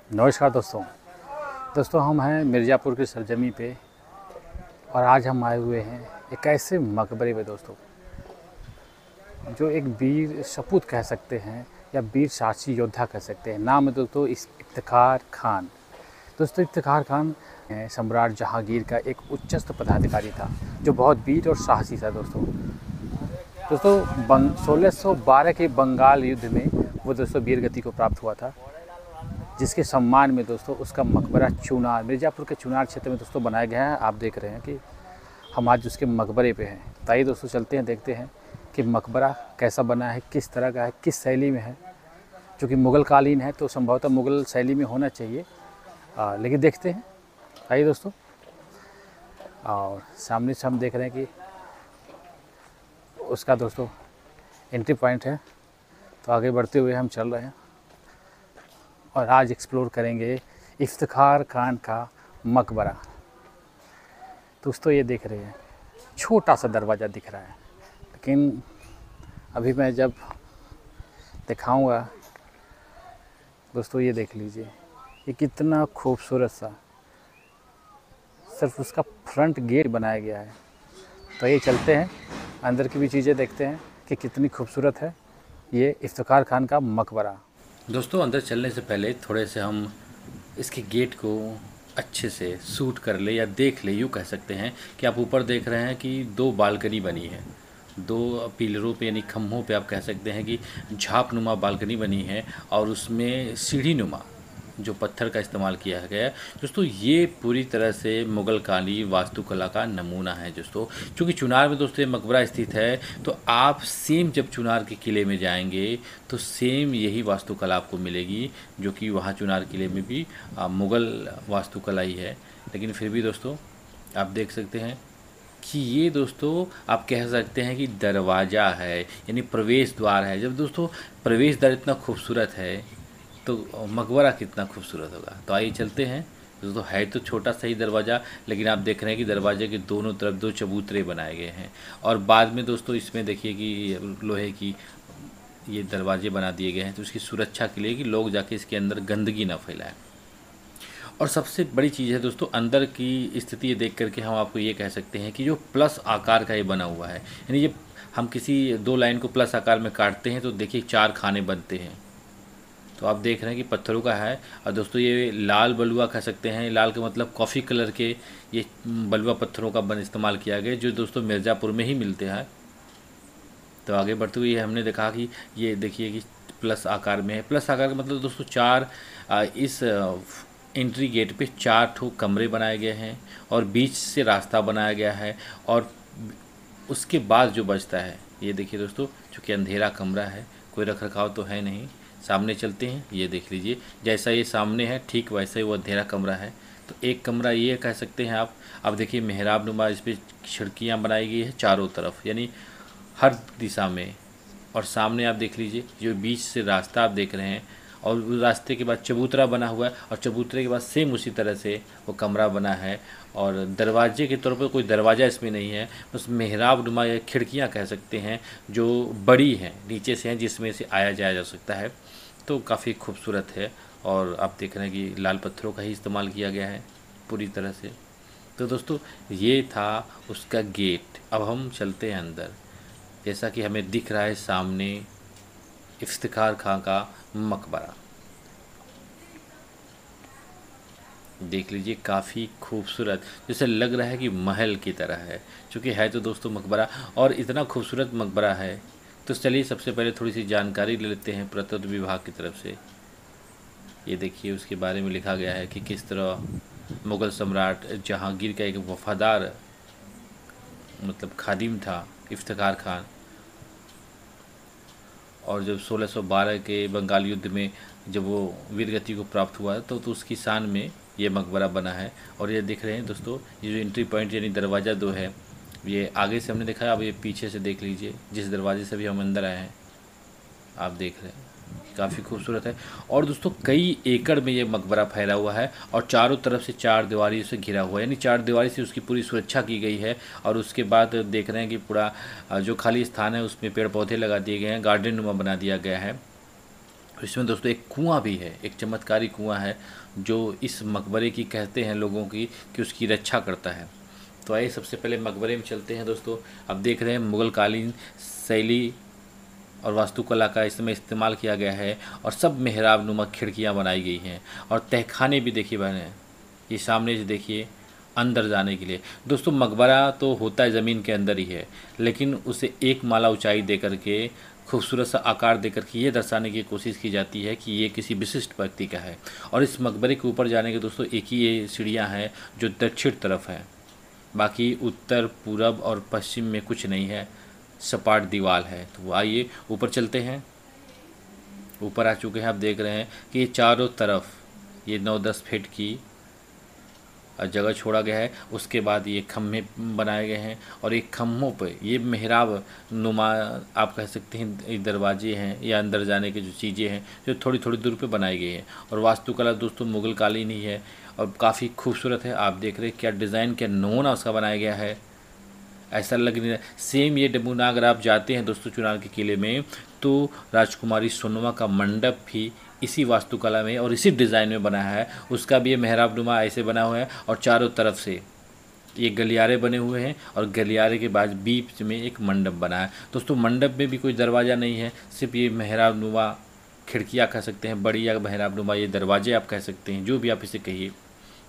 नमस्कार दोस्तों हम हैं मिर्ज़ापुर की सरजमी पे। और आज हम आए हुए हैं एक ऐसे मकबरे में दोस्तों, जो एक वीर सपूत कह सकते हैं या वीर साहसी योद्धा कह सकते हैं। नाम है दोस्तों इफ्तिखार खान। दोस्तों इफ्तिखार खान सम्राट जहांगीर का एक उच्चस्थ पदाधिकारी था, जो बहुत वीर और साहसी था दोस्तों 1612 के बंगाल युद्ध में वो दोस्तों वीर गति को प्राप्त हुआ था, जिसके सम्मान में दोस्तों उसका मकबरा चुनार, मिर्ज़ापुर के चुनार क्षेत्र में दोस्तों बनाया गया है। आप देख रहे हैं कि हम आज उसके मकबरे पे हैं। तो आइए दोस्तों चलते हैं, देखते हैं कि मकबरा कैसा बना है, किस तरह का है, किस शैली में है। चूँकि मुग़ल कालीन है तो संभवतः मुग़ल शैली में होना चाहिए, लेकिन देखते हैं। आइए दोस्तों, और सामने से हम देख रहे हैं कि उसका दोस्तों एंट्री पॉइंट है। तो आगे बढ़ते हुए हम चल रहे हैं और आज एक्सप्लोर करेंगे इफ्तिखार खान का मकबरा। दोस्तों ये देख रहे हैं, छोटा सा दरवाज़ा दिख रहा है, लेकिन अभी मैं जब दिखाऊंगा दोस्तों, ये देख लीजिए, ये कितना खूबसूरत सा सिर्फ उसका फ्रंट गेट बनाया गया है। तो ये चलते हैं, अंदर की भी चीज़ें देखते हैं कि कितनी खूबसूरत है ये इफ्तिखार खान का मकबरा। दोस्तों अंदर चलने से पहले थोड़े से हम इसके गेट को अच्छे से शूट कर ले या देख ले। यूँ कह सकते हैं कि आप ऊपर देख रहे हैं कि दो बालकनी बनी है, दो पिलरों पे यानी खम्भों पे आप कह सकते हैं कि झापनुमा बालकनी बनी है, और उसमें सीढ़ी नुमा जो पत्थर का इस्तेमाल किया गया है। दोस्तों ये पूरी तरह से मुग़ल काली वास्तुकला का नमूना है दोस्तों। क्योंकि चुनार में दोस्तों ये मकबरा स्थित है, तो आप सेम जब चुनार के किले में जाएंगे तो सेम यही वास्तुकला आपको मिलेगी, जो कि वहाँ चुनार किले में भी मुग़ल वास्तुकला ही है। लेकिन फिर भी दोस्तों आप देख सकते हैं कि ये दोस्तों आप कह सकते हैं कि दरवाज़ा है, यानी प्रवेश द्वार है। जब दोस्तों प्रवेश द्वार इतना खूबसूरत है तो मकबरा कितना खूबसूरत होगा। तो आइए चलते हैं दोस्तों। है तो छोटा सा ही दरवाज़ा, लेकिन आप देख रहे हैं कि दरवाजे के दोनों तरफ दो चबूतरे बनाए गए हैं, और बाद में दोस्तों इसमें देखिए कि लोहे की ये दरवाजे बना दिए गए हैं, तो इसकी सुरक्षा के लिए कि लोग जाके इसके अंदर गंदगी ना फैलाएं। और सबसे बड़ी चीज़ है दोस्तों अंदर की स्थिति ये देख करके हम आपको ये कह सकते हैं कि जो प्लस आकार का ये बना हुआ है, यानी ये हम किसी दो लाइन को प्लस आकार में काटते हैं तो देखिए चार खाने बनते हैं। तो आप देख रहे हैं कि पत्थरों का है, और दोस्तों ये लाल बलुआ कह सकते हैं। लाल का मतलब कॉफ़ी कलर के ये बलुआ पत्थरों का इस्तेमाल किया गया, जो दोस्तों मिर्ज़ापुर में ही मिलते हैं। तो आगे बढ़ते हुए हमने देखा कि ये देखिए कि प्लस आकार में है। प्लस आकार का मतलब दोस्तों चार इस एंट्री गेट पे चार ठो कमरे बनाए गए हैं, और बीच से रास्ता बनाया गया है। और उसके बाद जो बचता है, ये देखिए दोस्तों, चूँकि अंधेरा कमरा है, कोई रख रखाव तो है नहीं। सामने चलते हैं, ये देख लीजिए, जैसा ये सामने है ठीक वैसा ही वो अंधेरा कमरा है। तो एक कमरा ये कह सकते हैं आप। अब देखिए मेहराब नुमा इस पर खिड़कियाँ बनाई गई है चारों तरफ, यानी हर दिशा में। और सामने आप देख लीजिए जो बीच से रास्ता आप देख रहे हैं, और उस रास्ते के बाद चबूतरा बना हुआ है, और चबूतरे के बाद सेम उसी तरह से वो कमरा बना है। और दरवाजे के तौर पर कोई दरवाज़ा इसमें नहीं है, बस मेहराब नुमा या खिड़कियाँ कह सकते हैं जो बड़ी हैं, नीचे से हैं, जिसमें से आया जाया जा सकता है। तो काफ़ी खूबसूरत है, और आप देख रहे हैं कि लाल पत्थरों का ही इस्तेमाल किया गया है पूरी तरह से। तो दोस्तों ये था उसका गेट। अब हम चलते हैं अंदर। जैसा कि हमें दिख रहा है सामने इफ्तिखार खां का मकबरा, देख लीजिए, काफ़ी खूबसूरत, जैसे लग रहा है कि महल की तरह है। क्योंकि है तो दोस्तों मकबरा, और इतना खूबसूरत मकबरा है। तो चलिए सबसे पहले थोड़ी सी जानकारी ले लेते हैं पुरातत्व विभाग की तरफ से। ये देखिए उसके बारे में लिखा गया है कि किस तरह मुग़ल सम्राट जहांगीर का एक वफादार मतलब खादिम था इफ्तिखार खान, और जब 1612 के बंगाल युद्ध में जब वो वीरगति को प्राप्त हुआ तो उसकी शान में ये मकबरा बना है। और ये दिख रहे हैं दोस्तों, ये जो एंट्री पॉइंट यानी दरवाज़ा दो है, ये आगे से हमने देखा है, अब ये पीछे से देख लीजिए, जिस दरवाजे से भी हम अंदर आए हैं आप देख रहे हैं, काफ़ी खूबसूरत है। और दोस्तों कई एकड़ में ये मकबरा फैला हुआ है, और चारों तरफ से चार दीवारी से घिरा हुआ है, यानी चार दीवारी से उसकी पूरी सुरक्षा की गई है। और उसके बाद देख रहे हैं कि पूरा जो खाली स्थान है उसमें पेड़ पौधे लगा दिए गए हैं, गार्डन नुमा बना दिया गया है। इसमें दोस्तों एक कुआं भी है, एक चमत्कारी कुआं है जो इस मकबरे की कहते हैं लोगों की कि उसकी रक्षा करता है। तो आइए सबसे पहले मकबरे में चलते हैं दोस्तों। अब देख रहे हैं मुग़ल कालीन शैली और वास्तुकला का इसमें इस्तेमाल किया गया है और सब मेहराब नुमा खिड़कियाँ बनाई गई हैं और तहखाने भी देखिए बने हैं। ये सामने से देखिए अंदर जाने के लिए। दोस्तों मकबरा तो होता है ज़मीन के अंदर ही है, लेकिन उसे एक माला ऊंचाई दे करके खूबसूरत सा आकार दे करके ये दर्शाने की कोशिश की जाती है कि ये किसी विशिष्ट व्यक्ति का है। और इस मकबरे के ऊपर जाने के दोस्तों एक ही ये सीढ़ियाँ हैं जो दक्षिण तरफ है, बाकी उत्तर पूरब और पश्चिम में कुछ नहीं है, सपाट दीवार है। तो आइए ऊपर चलते हैं। ऊपर आ चुके हैं, आप देख रहे हैं कि ये चारों तरफ ये 9-10 फीट की जगह छोड़ा गया है। उसके बाद ये खम्भे बनाए गए हैं और एक खम्भों पे ये मेहराब नुमा आप कह सकते हैं दरवाजे हैं या अंदर जाने की जो चीज़ें हैं जो थोड़ी थोड़ी दूर पे बनाई गई हैं। और वास्तुकला दोस्तों मुग़ल कालीन ही है और काफ़ी खूबसूरत है। आप देख रहे हैं क्या डिज़ाइन, क्या नमूना उसका बनाया गया है, ऐसा लग नहीं रहा। सेम ये नमूना अगर आप जाते हैं दोस्तों चुनार के किले में तो राजकुमारी सोनमा का मंडप भी इसी वास्तुकला में और इसी डिज़ाइन में बना है। उसका भी ये मेहराब नुमा ऐसे बना हुआ है और चारों तरफ से ये गलियारे बने हुए हैं और गलियारे के बाद बीच में एक मंडप बना है। दोस्तों मंडप में भी कोई दरवाज़ा नहीं है, सिर्फ ये मेहराब नुमा खिड़कियाँ कह सकते हैं, बड़ी या मेहराब नुमा ये दरवाजे आप कह सकते हैं, जो भी आप इसे कहिए।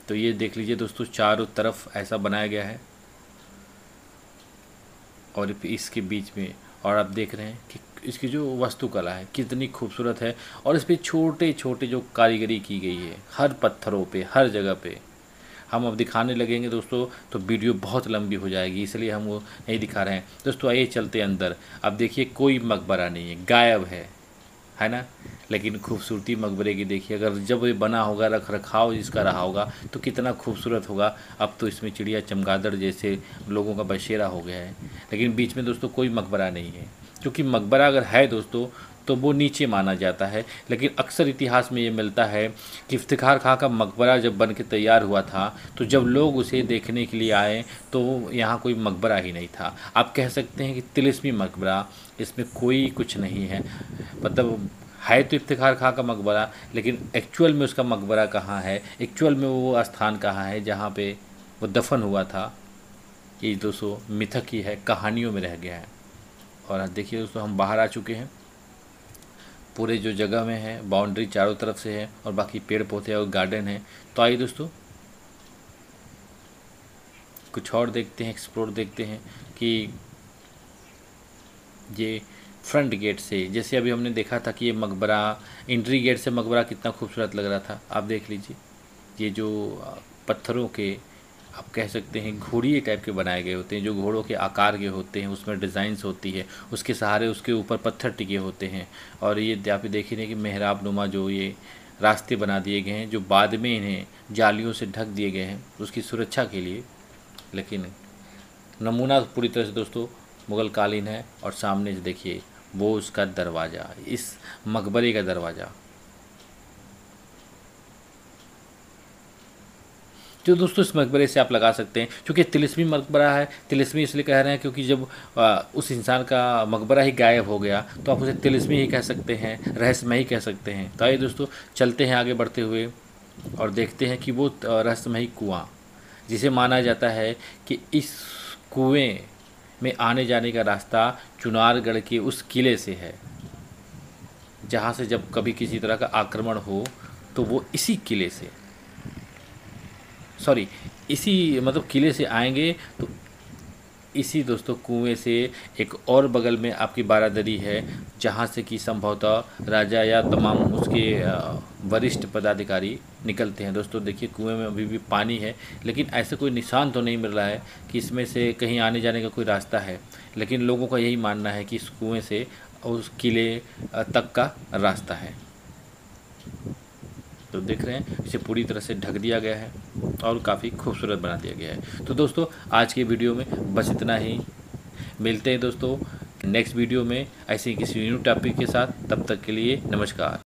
तो ये देख लीजिए दोस्तों चारों तरफ ऐसा बनाया गया है और इसके बीच में और आप देख रहे हैं कि इसकी जो वास्तुकला है कितनी खूबसूरत है और इस पर छोटे छोटे जो कारीगरी की गई है हर पत्थरों पे, हर जगह पे। हम अब दिखाने लगेंगे दोस्तों तो वीडियो बहुत लंबी हो जाएगी, इसलिए हम वो नहीं दिखा रहे हैं। दोस्तों आइए चलते अंदर। अब देखिए कोई मकबरा नहीं है, गायब है ना। लेकिन खूबसूरती मकबरे की देखिए, अगर जब ये बना होगा, रख रखाव जिसका रहा होगा तो कितना खूबसूरत होगा। अब तो इसमें चिड़िया चमगादड़ जैसे लोगों का बसेरा हो गया है, लेकिन बीच में दोस्तों कोई मकबरा नहीं है। क्योंकि मकबरा अगर है दोस्तों तो वो नीचे माना जाता है। लेकिन अक्सर इतिहास में ये मिलता है कि इफ्तिखार खां का मकबरा जब बन के तैयार हुआ था तो जब लोग उसे देखने के लिए आए तो यहाँ कोई मकबरा ही नहीं था। आप कह सकते हैं कि तिलिस्मी मकबरा, इसमें कोई कुछ नहीं है। मतलब है तो इफ्तिखार खां का मकबरा, लेकिन एक्चुअल में उसका मकबरा कहाँ है, एक्चुअल में वो स्थान कहाँ है जहाँ पे वो दफन हुआ था, ये दोस्तों मिथक ही है, कहानियों में रह गया है। और देखिए दोस्तों हम बाहर आ चुके हैं। पूरे जो जगह में है बाउंड्री चारों तरफ से है और बाकी पेड़ पौधे और गार्डन है। तो आइए दोस्तों कुछ और देखते हैं, एक्सप्लोर देखते हैं कि ये फ्रंट गेट से, जैसे अभी हमने देखा था कि ये मकबरा एंट्री गेट से मकबरा कितना खूबसूरत लग रहा था। आप देख लीजिए ये जो पत्थरों के आप कह सकते हैं घोड़िए टाइप के बनाए गए होते हैं, जो घोड़ों के आकार के होते हैं, उसमें डिज़ाइंस होती है, उसके सहारे उसके ऊपर पत्थर टिके होते हैं। और ये आप देखिए कि मेहराब नुमा जो ये रास्ते बना दिए गए हैं जो बाद में इन्हें जालियों से ढक दिए गए हैं उसकी सुरक्षा के लिए। लेकिन नमूना पूरी तरह से दोस्तों मुग़ल कालीन है। और सामने से देखिए वो उसका दरवाज़ा, इस मकबरे का दरवाज़ा जो दोस्तों इस मकबरे से आप लगा सकते हैं। क्योंकि तिलिस्मी मकबरा है, तिलिस्मी इसलिए कह रहे हैं क्योंकि जब उस इंसान का मकबरा ही गायब हो गया तो आप उसे तिलिस्मी ही कह सकते हैं, रहस्यमयी कह सकते हैं। तो आइए दोस्तों चलते हैं आगे बढ़ते हुए और देखते हैं कि वो रहस्यमयी कुआं, जिसे माना जाता है कि इस कुएं में आने जाने का रास्ता चुनारगढ़ के उस किले से है, जहाँ से जब कभी किसी तरह का आक्रमण हो तो वो इसी किले से इसी मतलब किले से आएंगे। तो इसी दोस्तों कुएं से एक और बगल में आपकी बारादरी है, जहाँ से कि संभवतः राजा या तमाम उसके वरिष्ठ पदाधिकारी निकलते हैं। दोस्तों देखिए कुएं में अभी भी पानी है, लेकिन ऐसे कोई निशान तो नहीं मिल रहा है कि इसमें से कहीं आने जाने का कोई रास्ता है। लेकिन लोगों का यही मानना है कि इस कुएं से उस किले तक का रास्ता है। तो देख रहे हैं इसे पूरी तरह से ढक दिया गया है और काफ़ी खूबसूरत बना दिया गया है। तो दोस्तों आज के वीडियो में बस इतना ही। मिलते हैं दोस्तों नेक्स्ट वीडियो में ऐसे ही किसी न्यू टॉपिक के साथ। तब तक के लिए नमस्कार।